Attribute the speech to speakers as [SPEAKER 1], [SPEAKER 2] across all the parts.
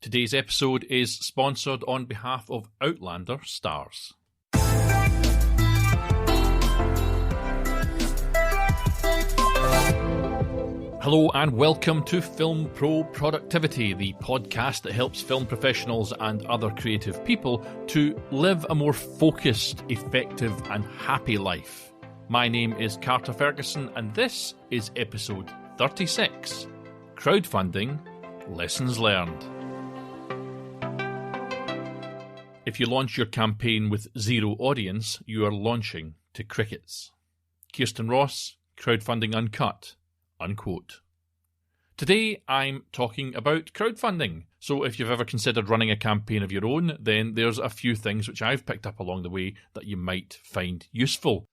[SPEAKER 1] Today's episode is sponsored on behalf of Outlander Stars. Hello and welcome to Film Pro Productivity, the podcast that helps film professionals and other creative people to live a more focused, effective and happy life. My name is Carter Ferguson and this is episode 36, Crowdfunding Lessons Learned. If you launch your campaign with zero audience, you are launching to crickets. Khierstyn Ross, Crowdfunding Uncut. Unquote. Today I'm talking about crowdfunding. So if you've ever considered running a campaign of your own, then there's a few things which I've picked up along the way that you might find useful.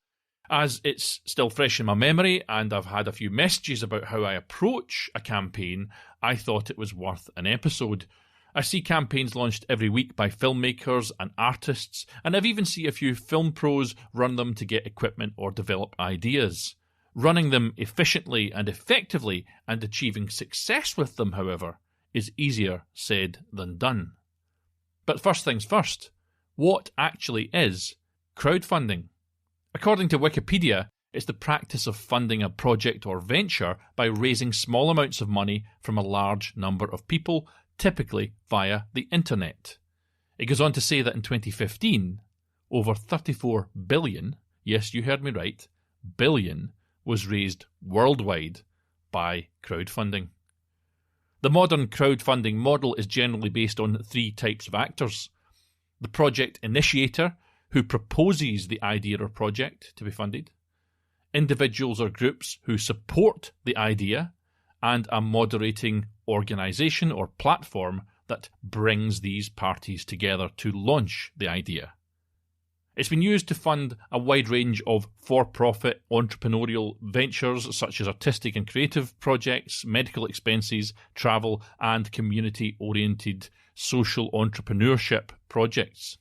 [SPEAKER 1] As it's still fresh in my memory and I've had a few messages about how I approach a campaign, I thought it was worth an episode. I see campaigns launched every week by filmmakers and artists, and I've even seen a few film pros run them to get equipment or develop ideas. Running them efficiently and effectively and achieving success with them, however, is easier said than done. But first things first, what actually is crowdfunding? According to Wikipedia, it's the practice of funding a project or venture by raising small amounts of money from a large number of people, typically via the internet. It goes on to say that in 2015, over 34 billion, yes, you heard me right, billion, was raised worldwide by crowdfunding. The modern crowdfunding model is generally based on three types of actors. The project initiator, who proposes the idea or project to be funded, individuals or groups who support the idea, and a moderating organisation or platform that brings these parties together to launch the idea. It's been used to fund a wide range of for-profit entrepreneurial ventures such as artistic and creative projects, medical expenses, travel and community-oriented social entrepreneurship projects.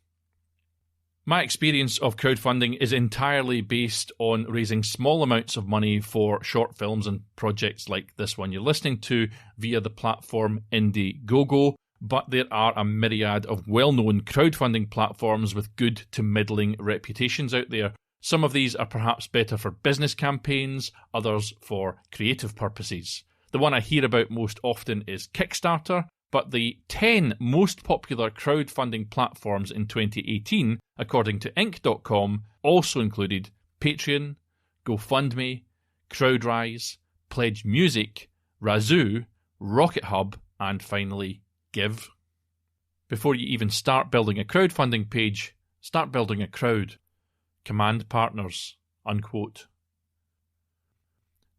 [SPEAKER 1] My experience of crowdfunding is entirely based on raising small amounts of money for short films and projects like this one you're listening to via the platform Indiegogo, but there are a myriad of well-known crowdfunding platforms with good to middling reputations out there. Some of these are perhaps better for business campaigns, others for creative purposes. The one I hear about most often is Kickstarter, but the 10 most popular crowdfunding platforms in 2018, according to Inc.com, also included Patreon, GoFundMe, CrowdRise, Pledge Music, Razoo, Rocket Hub, and finally Give. Before you even start building a crowdfunding page, start building a crowd. Command Partners. Unquote.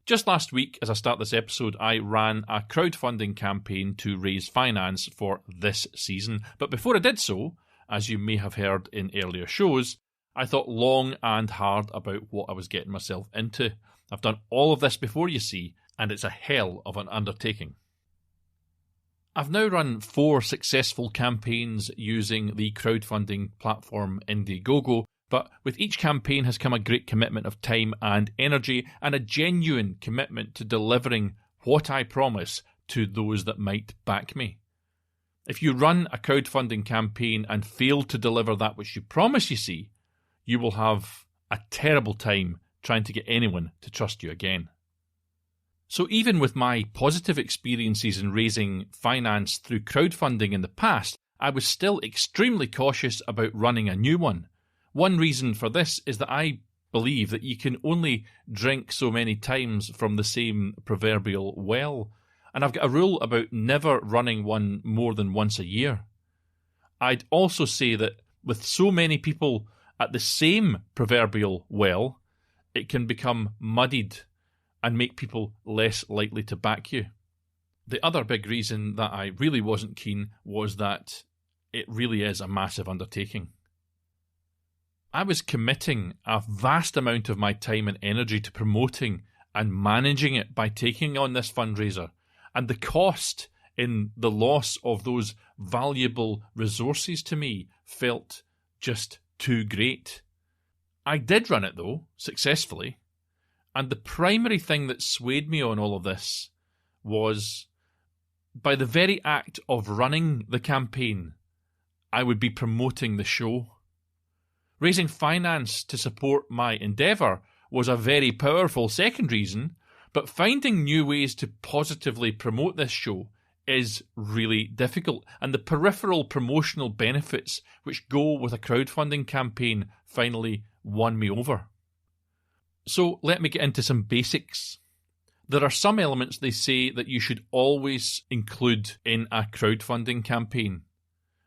[SPEAKER 1] Just last week, as I start this episode, I ran a crowdfunding campaign to raise finance for this season. But before I did so, as you may have heard in earlier shows, I thought long and hard about what I was getting myself into. I've done all of this before, you see, and it's a hell of an undertaking. I've now run 4 successful campaigns using the crowdfunding platform Indiegogo, but with each campaign has come a great commitment of time and energy and a genuine commitment to delivering what I promise to those that might back me. If you run a crowdfunding campaign and fail to deliver that which you promise, you see, you will have a terrible time trying to get anyone to trust you again. So even with my positive experiences in raising finance through crowdfunding in the past, I was still extremely cautious about running a new one. One reason for this is that I believe that you can only drink so many times from the same proverbial well, and I've got a rule about never running one more than once a year. I'd also say that with so many people at the same proverbial well, it can become muddied and make people less likely to back you. The other big reason that I really wasn't keen was that it really is a massive undertaking. I was committing a vast amount of my time and energy to promoting and managing it by taking on this fundraiser, and the cost in the loss of those valuable resources to me felt just too great. I did run it though, successfully. And the primary thing that swayed me on all of this was by the very act of running the campaign, I would be promoting the show. Raising finance to support my endeavour was a very powerful second reason, but finding new ways to positively promote this show is really difficult, and the peripheral promotional benefits which go with a crowdfunding campaign finally won me over. So let me get into some basics. There are some elements they say that you should always include in a crowdfunding campaign.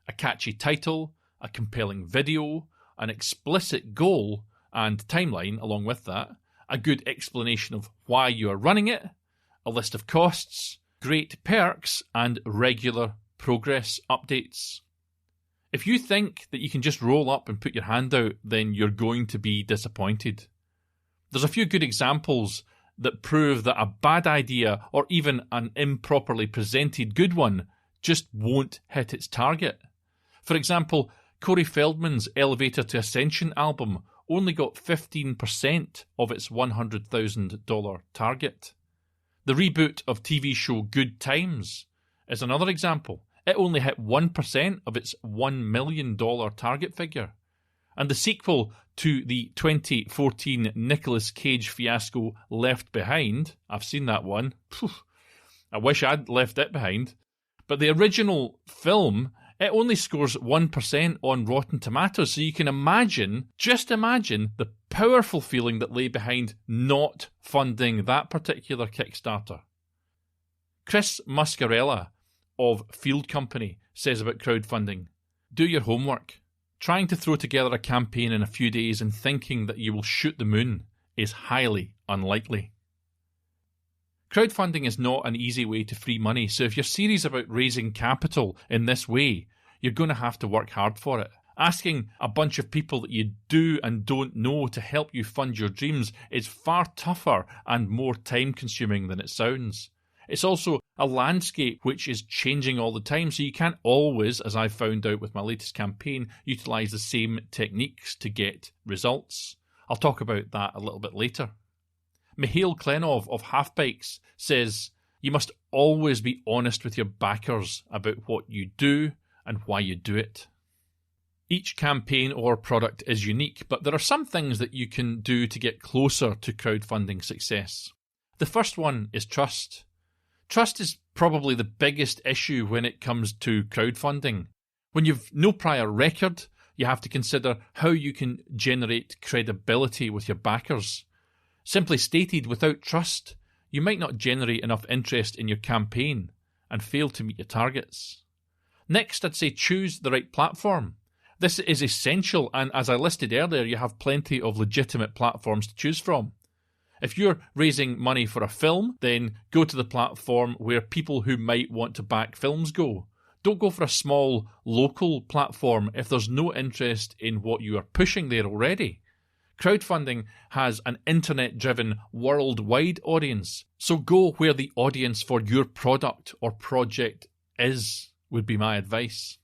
[SPEAKER 1] A catchy title, a compelling video, an explicit goal and timeline along with that, a good explanation of why you are running it, a list of costs, great perks, and regular progress updates. If you think that you can just roll up and put your hand out, then you're going to be disappointed. There's a few good examples that prove that a bad idea or even an improperly presented good one just won't hit its target. For example, Corey Feldman's Elevator to Ascension album only got 15% of its $100,000 target. The reboot of TV show Good Times is another example. It only hit 1% of its $1 million target figure. And the sequel to the 2014 Nicolas Cage fiasco Left Behind, I've seen that one. I wish I'd left it behind. But the original film, it only scores 1% on Rotten Tomatoes, so you can imagine, just imagine, the powerful feeling that lay behind not funding that particular Kickstarter. Chris Muscarella of Field Company says about crowdfunding, do your homework. Trying to throw together a campaign in a few days and thinking that you will shoot the moon is highly unlikely. Crowdfunding is not an easy way to free money, so if you're serious about raising capital in this way, you're going to have to work hard for it. Asking a bunch of people that you do and don't know to help you fund your dreams is far tougher and more time-consuming than it sounds. It's also a landscape which is changing all the time, so you can't always, as I've found out with my latest campaign, utilise the same techniques to get results. I'll talk about that a little bit later. Mihail Klenov of Half Bikes says, you must always be honest with your backers about what you do and why you do it. Each campaign or product is unique, but there are some things that you can do to get closer to crowdfunding success. The first one is trust. Trust is probably the biggest issue when it comes to crowdfunding. When you've no prior record, you have to consider how you can generate credibility with your backers. Simply stated, without trust, you might not generate enough interest in your campaign and fail to meet your targets. Next, I'd say choose the right platform. This is essential, and as I listed earlier, you have plenty of legitimate platforms to choose from. If you're raising money for a film, then go to the platform where people who might want to back films go. Don't go for a small local platform if there's no interest in what you are pushing there already. Crowdfunding has an internet-driven worldwide audience, so go where the audience for your product or project is, would be my advice.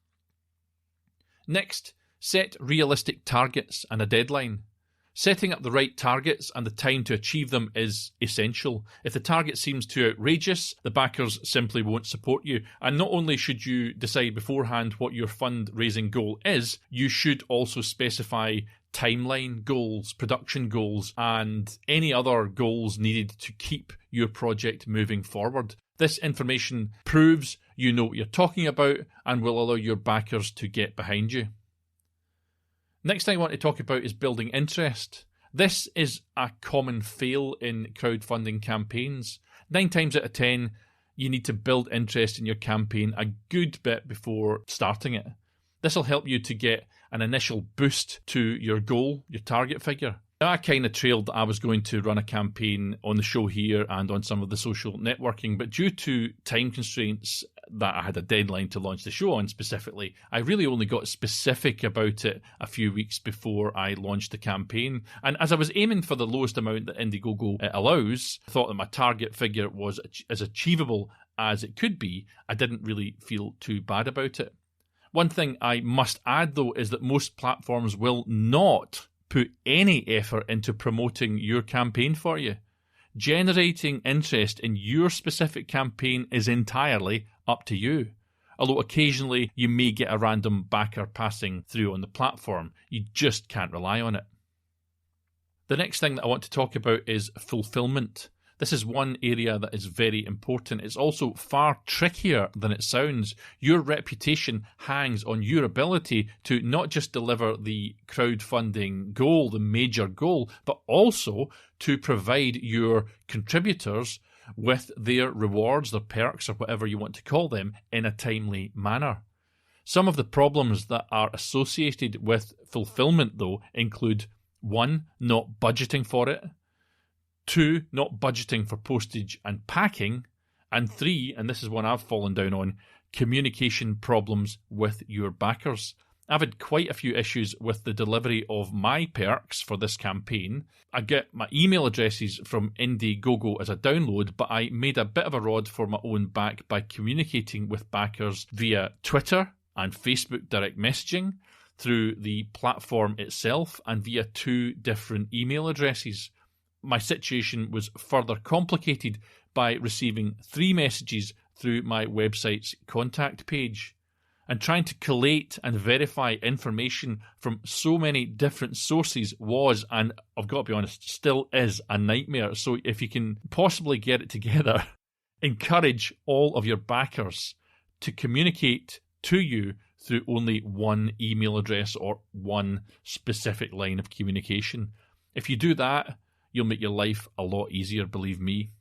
[SPEAKER 1] Next, set realistic targets and a deadline. Setting up the right targets and the time to achieve them is essential. If the target seems too outrageous, the backers simply won't support you. And not only should you decide beforehand what your fundraising goal is, you should also specify timeline goals, production goals, and any other goals needed to keep your project moving forward. This information proves you know what you're talking about and will allow your backers to get behind you. Next thing I want to talk about is building interest. This is a common fail in crowdfunding campaigns. 9 times out of 10, you need to build interest in your campaign a good bit before starting it. This will help you to get an initial boost to your goal, your target figure. I kind of trailed that I was going to run a campaign on the show here and on some of the social networking, but due to time constraints that I had a deadline to launch the show on specifically, I really only got specific about it a few weeks before I launched the campaign. And as I was aiming for the lowest amount that Indiegogo allows, I thought that my target figure was as achievable as it could be. I didn't really feel too bad about it. One thing I must add, though, is that most platforms will not put any effort into promoting your campaign for you. Generating interest in your specific campaign is entirely up to you. Although occasionally you may get a random backer passing through on the platform, you just can't rely on it. The next thing that I want to talk about is fulfillment. This is one area that is very important. It's also far trickier than it sounds. Your reputation hangs on your ability to not just deliver the crowdfunding goal, the major goal, but also to provide your contributors with their rewards, their perks, or whatever you want to call them, in a timely manner. Some of the problems that are associated with fulfillment, though, include 1. Not budgeting for it, 2. Not budgeting for postage and packing, and 3, and this is one I've fallen down on, communication problems with your backers. I've had quite a few issues with the delivery of my perks for this campaign. I get my email addresses from Indiegogo as a download, but I made a bit of a rod for my own back by communicating with backers via Twitter and Facebook direct messaging, through the platform itself, and via 2 different email addresses. My situation was further complicated by receiving 3 messages through my website's contact page. And trying to collate and verify information from so many different sources was, and I've got to be honest, still is a nightmare. So if you can possibly get it together, encourage all of your backers to communicate to you through only 1 email address or 1 specific line of communication. If you do that, you'll make your life a lot easier, believe me.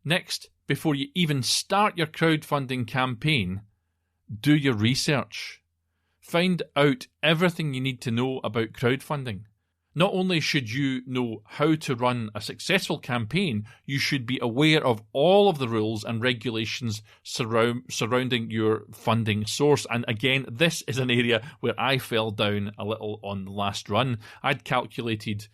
[SPEAKER 1] Next, before you even start your crowdfunding campaign, do your research. Find out everything you need to know about crowdfunding. Not only should you know how to run a successful campaign, you should be aware of all of the rules and regulations surrounding your funding source. And again, this is an area where I fell down a little on the last run. I'd calculated,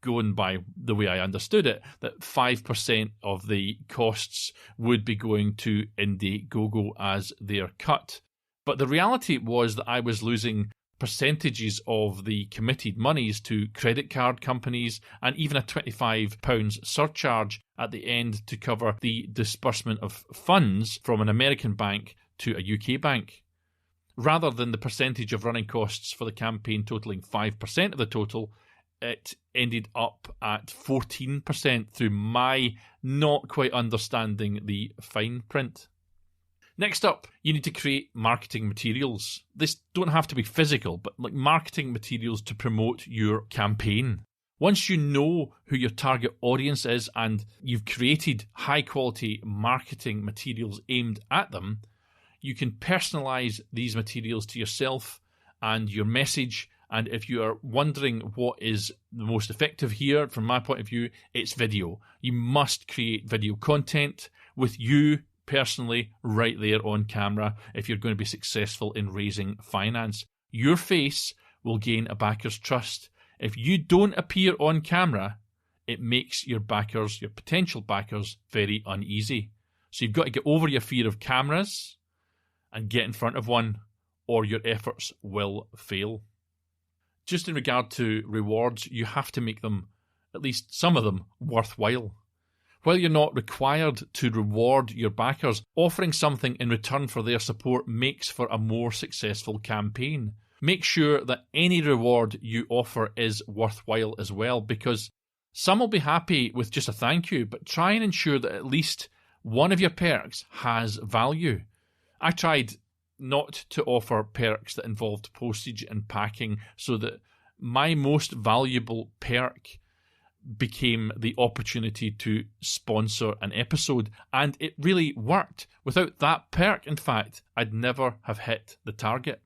[SPEAKER 1] going by the way I understood it, that 5% of the costs would be going to Indiegogo as their cut. But the reality was that I was losing percentages of the committed monies to credit card companies, and even a £25 surcharge at the end to cover the disbursement of funds from an American bank to a UK bank. Rather than the percentage of running costs for the campaign totalling 5% of the total, it ended up at 14% through my not quite understanding the fine print. Next up, you need to create marketing materials. This don't have to be physical, but like marketing materials to promote your campaign. Once you know who your target audience is and you've created high quality marketing materials aimed at them, you can personalize these materials to yourself and your message. And if you are wondering what is the most effective here, from my point of view, it's video. You must create video content with you personally right there on camera if you're going to be successful in raising finance. Your face will gain a backer's trust. If you don't appear on camera, it makes your backers, your potential backers, very uneasy. So you've got to get over your fear of cameras and get in front of one, or your efforts will fail. Just in regard to rewards, you have to make them, at least some of them, worthwhile. While you're not required to reward your backers, offering something in return for their support makes for a more successful campaign. Make sure that any reward you offer is worthwhile as well, because some will be happy with just a thank you, but try and ensure that at least one of your perks has value. I tried not to offer perks that involved postage and packing, so that my most valuable perk became the opportunity to sponsor an episode, and it really worked. Without that perk, in fact, I'd never have hit the target.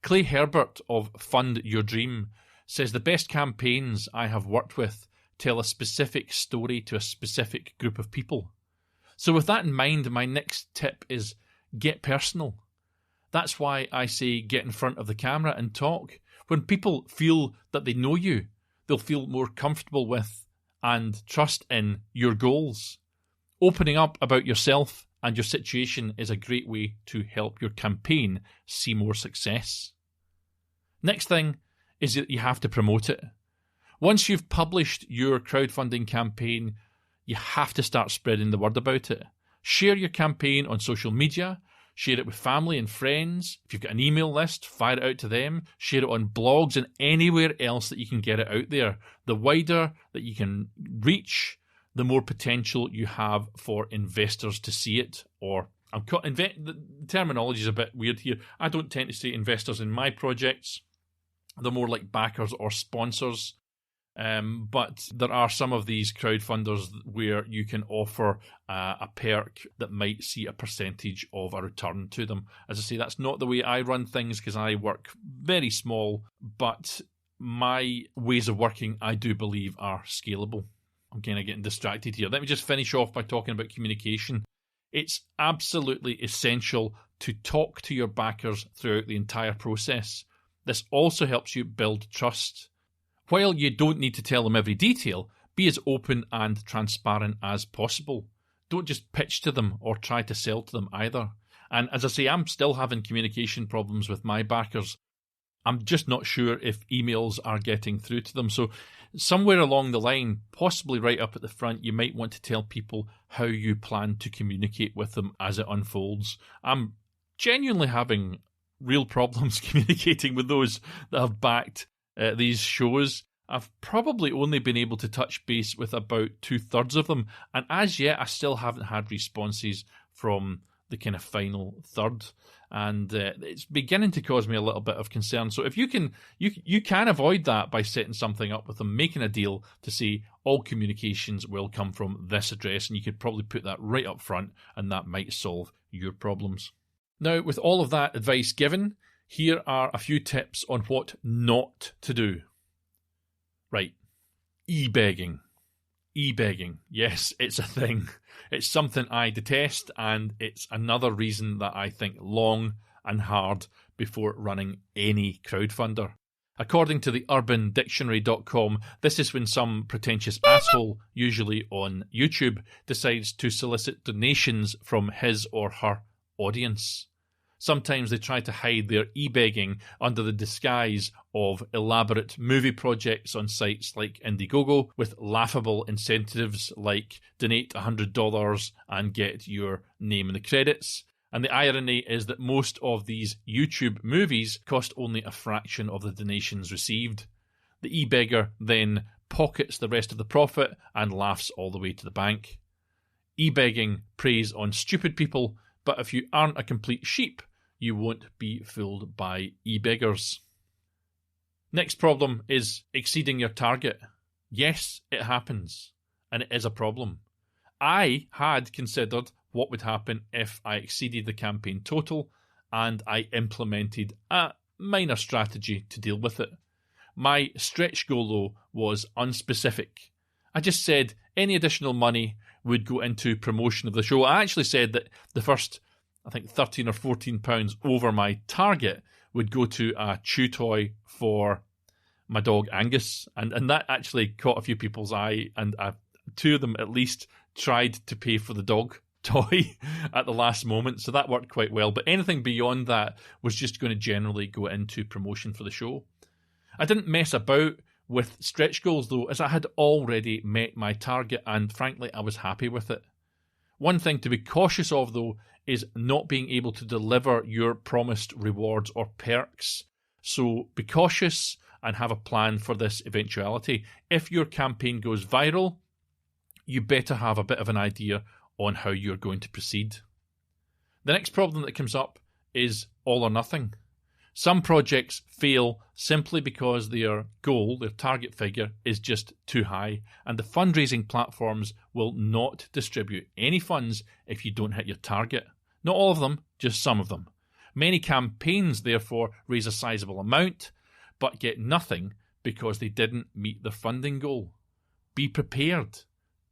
[SPEAKER 1] Clay Herbert of Fund Your Dream says the best campaigns I have worked with tell a specific story to a specific group of people. So with that in mind, my next tip is get personal. That's why I say get in front of the camera and talk. When people feel that they know you, they'll feel more comfortable with and trust in your goals. Opening up about yourself and your situation is a great way to help your campaign see more success. Next thing is that you have to promote it. Once you've published your crowdfunding campaign, you have to start spreading the word about it. Share your campaign on social media. Share it with family and friends. If you've got an email list, fire it out to them. Share it on blogs and anywhere else that you can get it out there. The wider that you can reach, the more potential you have for investors to see it. Or the terminology is a bit weird here. I don't tend to say investors in my projects. They're more like backers or sponsors. But there are some of these crowdfunders where you can offer a perk that might see a percentage of a return to them. As I say, that's not the way I run things because I work very small, but my ways of working, I do believe, are scalable. I'm kind of getting distracted here. Let me just finish off by talking about communication. It's absolutely essential to talk to your backers throughout the entire process. This also helps you build trust. While you don't need to tell them every detail, be as open and transparent as possible. Don't just pitch to them or try to sell to them either. And as I say, I'm still having communication problems with my backers. I'm just not sure if emails are getting through to them. So somewhere along the line, possibly right up at the front, you might want to tell people how you plan to communicate with them as it unfolds. I'm genuinely having real problems communicating with those that have backed these shows. I've probably only been able to touch base with about 2/3 of them, and as yet I still haven't had responses from the kind of final third, and it's beginning to cause me a little bit of concern. So if you can avoid that by setting something up with them, making a deal to say all communications will come from this address, and you could probably put that right up front, and that might solve your problems. Now, with all of that advice given, here are a few tips on what not to do. Right. E-begging. E-begging. Yes, it's a thing. It's something I detest, and it's another reason that I think long and hard before running any crowdfunder. According to the UrbanDictionary.com, this is when some pretentious asshole, usually on YouTube, decides to solicit donations from his or her audience. Sometimes they try to hide their e-begging under the disguise of elaborate movie projects on sites like Indiegogo with laughable incentives like donate $100 and get your name in the credits. And the irony is that most of these YouTube movies cost only a fraction of the donations received. The e-beggar then pockets the rest of the profit and laughs all the way to the bank. E-begging preys on stupid people, but if you aren't a complete sheep, you won't be fooled by e-beggars. Next problem is exceeding your target. Yes, it happens, and it is a problem. I had considered what would happen if I exceeded the campaign total, and I implemented a minor strategy to deal with it. My stretch goal, though, was unspecific. I just said any additional money would go into promotion of the show. I actually said that the first, I think, £13 or £14 over my target would go to a chew toy for my dog Angus. And that actually caught a few people's eye, and two of them at least tried to pay for the dog toy at the last moment. So that worked quite well. But anything beyond that was just going to generally go into promotion for the show. I didn't mess about with stretch goals, though, as I had already met my target, and frankly, I was happy with it. One thing to be cautious of, though, is not being able to deliver your promised rewards or perks. So be cautious and have a plan for this eventuality. If your campaign goes viral, you better have a bit of an idea on how you're going to proceed. The next problem that comes up is all or nothing. Some projects fail simply because their goal, their target figure, is just too high, and the fundraising platforms will not distribute any funds if you don't hit your target. Not all of them, just some of them. Many campaigns, therefore, raise a sizable amount, but get nothing because they didn't meet their funding goal. Be prepared.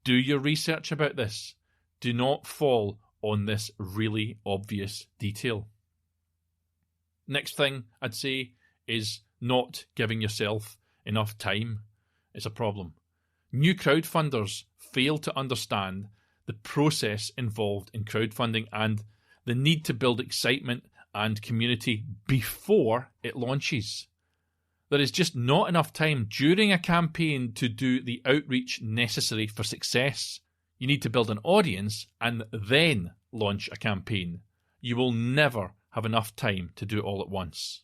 [SPEAKER 1] Do your research about this. Do not fall on this really obvious detail. Next thing I'd say is not giving yourself enough time. It's a problem. New crowdfunders fail to understand the process involved in crowdfunding and the need to build excitement and community before it launches. There is just not enough time during a campaign to do the outreach necessary for success. You need to build an audience and then launch a campaign. You will never have enough time to do it all at once.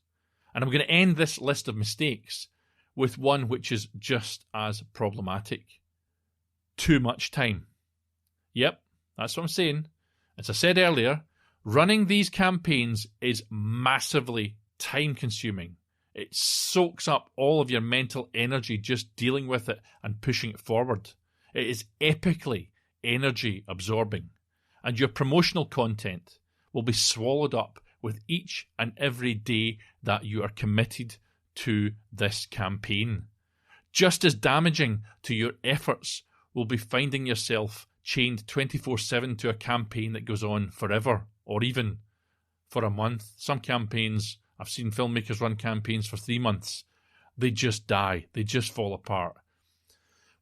[SPEAKER 1] And I'm going to end this list of mistakes with one which is just as problematic. Too much time. Yep, that's what I'm saying. As I said earlier, running these campaigns is massively time-consuming. It soaks up all of your mental energy just dealing with it and pushing it forward. It is epically energy-absorbing. And your promotional content will be swallowed up with each and every day that you are committed to this campaign. Just as damaging to your efforts will be finding yourself chained 24/7 to a campaign that goes on forever, or even for a month. Some campaigns, I've seen filmmakers run campaigns for 3 months. They just die. They just fall apart.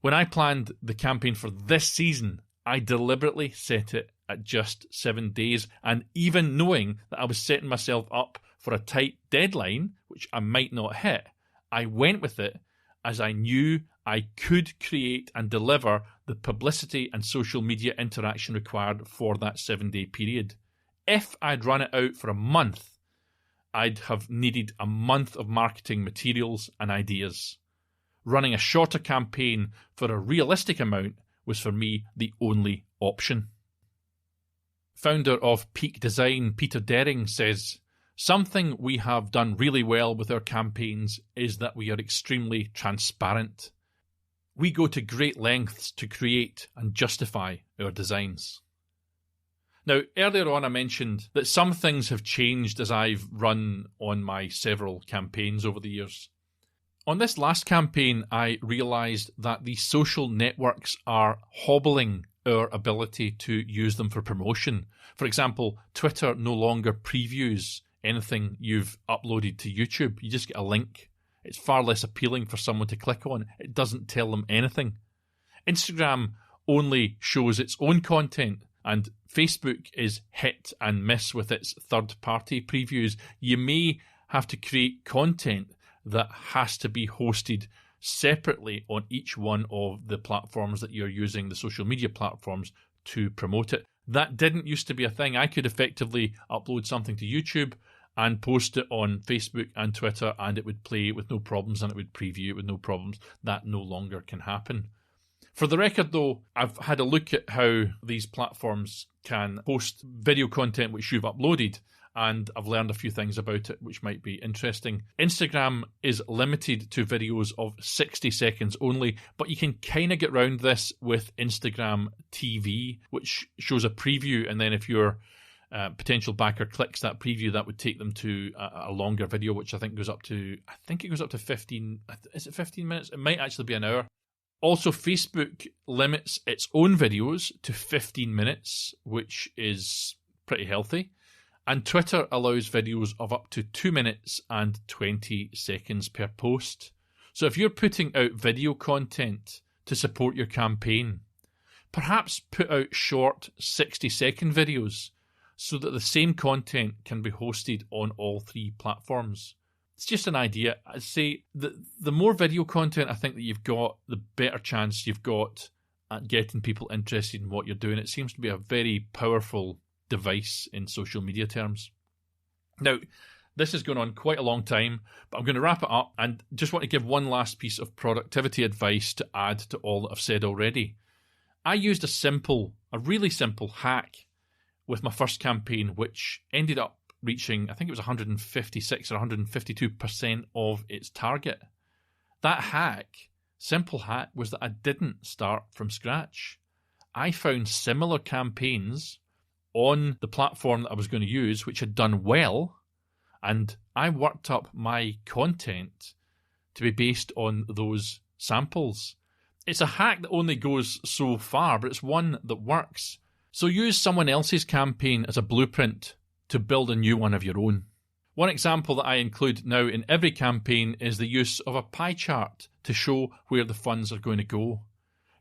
[SPEAKER 1] When I planned the campaign for this season, I deliberately set it at just 7 days, and even knowing that I was setting myself up for a tight deadline, which I might not hit, I went with it as I knew I could create and deliver the publicity and social media interaction required for that 7-day period. If I'd run it out for a month, I'd have needed a month of marketing materials and ideas. Running a shorter campaign for a realistic amount was for me the only option. Founder of Peak Design, Peter Dering, says, "Something we have done really well with our campaigns is that we are extremely transparent. We go to great lengths to create and justify our designs." Now, earlier on I mentioned that some things have changed as I've run on my several campaigns over the years. On this last campaign, I realised that the social networks are hobbling our ability to use them for promotion. For example, Twitter no longer previews anything you've uploaded to YouTube. You just get a link. It's far less appealing for someone to click on. It doesn't tell them anything. Instagram only shows its own content, and Facebook is hit and miss with its third-party previews. You may have to create content that has to be hosted separately on each one of the platforms that you're using, the social media platforms, to promote it. That didn't used to be a thing. I could effectively upload something to YouTube and post it on Facebook and Twitter, and it would play with no problems, and it would preview it with no problems. That no longer can happen. For the record, though, I've had a look at how these platforms can post video content which you've uploaded, and I've learned a few things about it which might be interesting. Instagram is limited to videos of 60 seconds only, but you can kind of get around this with Instagram TV, which shows a preview, and then if your potential backer clicks that preview, that would take them to a longer video, which I think goes up to 15, is it 15 minutes? It might actually be an hour. Also, Facebook limits its own videos to 15 minutes, which is pretty healthy. And Twitter allows videos of up to 2 minutes and 20 seconds per post. So if you're putting out video content to support your campaign, perhaps put out short 60-second videos so that the same content can be hosted on all 3 platforms. It's just an idea. I'd say the more video content I think that you've got, the better chance you've got at getting people interested in what you're doing. It seems to be a very powerful device in social media terms. Now, this has gone on quite a long time, but I'm going to wrap it up and just want to give one last piece of productivity advice to add to all that I've said already. I used a really simple hack with my first campaign, which ended up reaching, I think it was 156 or 152% of its target. That simple hack, was that I didn't start from scratch. I found similar campaigns on the platform that I was going to use, which had done well, and I worked up my content to be based on those samples. It's a hack that only goes so far, but it's one that works. So use someone else's campaign as a blueprint to build a new one of your own. One example that I include now in every campaign is the use of a pie chart to show where the funds are going to go.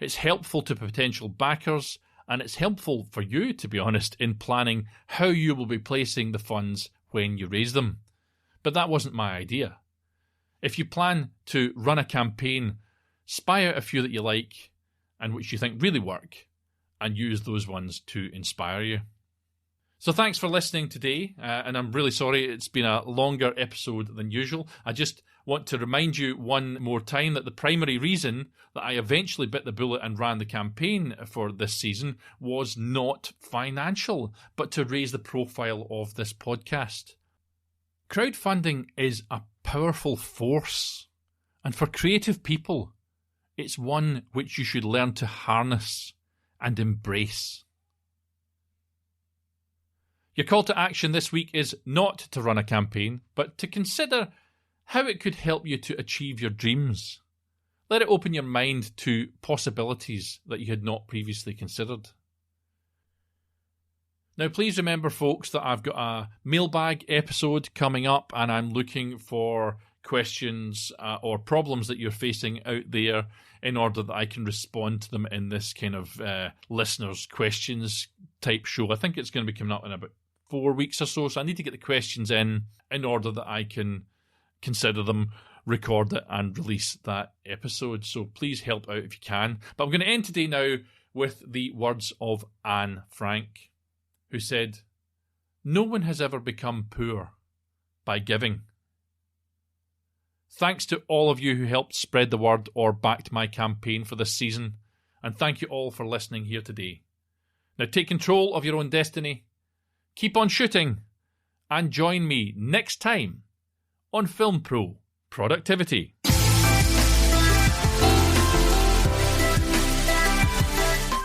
[SPEAKER 1] It's helpful to potential backers, and it's helpful for you, to be honest, in planning how you will be placing the funds when you raise them. But that wasn't my idea. If you plan to run a campaign, spy out a few that you like and which you think really work, and use those ones to inspire you. So thanks for listening today, and I'm really sorry it's been a longer episode than usual. I just want to remind you one more time that the primary reason that I eventually bit the bullet and ran the campaign for this season was not financial, but to raise the profile of this podcast. Crowdfunding is a powerful force, and for creative people, it's one which you should learn to harness and embrace. Your call to action this week is not to run a campaign, but to consider how it could help you to achieve your dreams. Let it open your mind to possibilities that you had not previously considered. Now, please remember, folks, that I've got a mailbag episode coming up, and I'm looking for questions or problems that you're facing out there in order that I can respond to them in this kind of listeners' questions type show. I think it's going to be coming up in about 4 weeks or so I need to get the questions in order that I can consider them, record it, and release that episode. So please help out if you can. But I'm going to end today now with the words of Anne Frank, who said, "No one has ever become poor by giving." Thanks to all of you who helped spread the word or backed my campaign for this season, and thank you all for listening here today. Now take control of your own destiny, keep on shooting, and join me next time on Film Pro Productivity.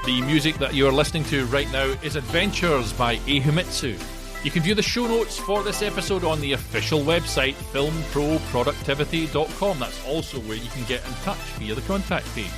[SPEAKER 1] The music that you are listening to right now is Adventures by Ehumitsu. You can view the show notes for this episode on the official website, filmproproductivity.com. That's also where you can get in touch via the contact page.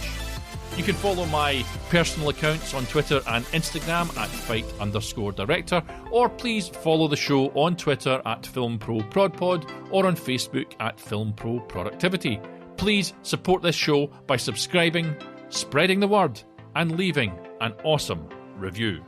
[SPEAKER 1] You can follow my personal accounts on Twitter and Instagram at fight_director, or please follow the show on Twitter at FilmProProdPod or on Facebook at FilmProProductivity. Please support this show by subscribing, spreading the word, and leaving an awesome review.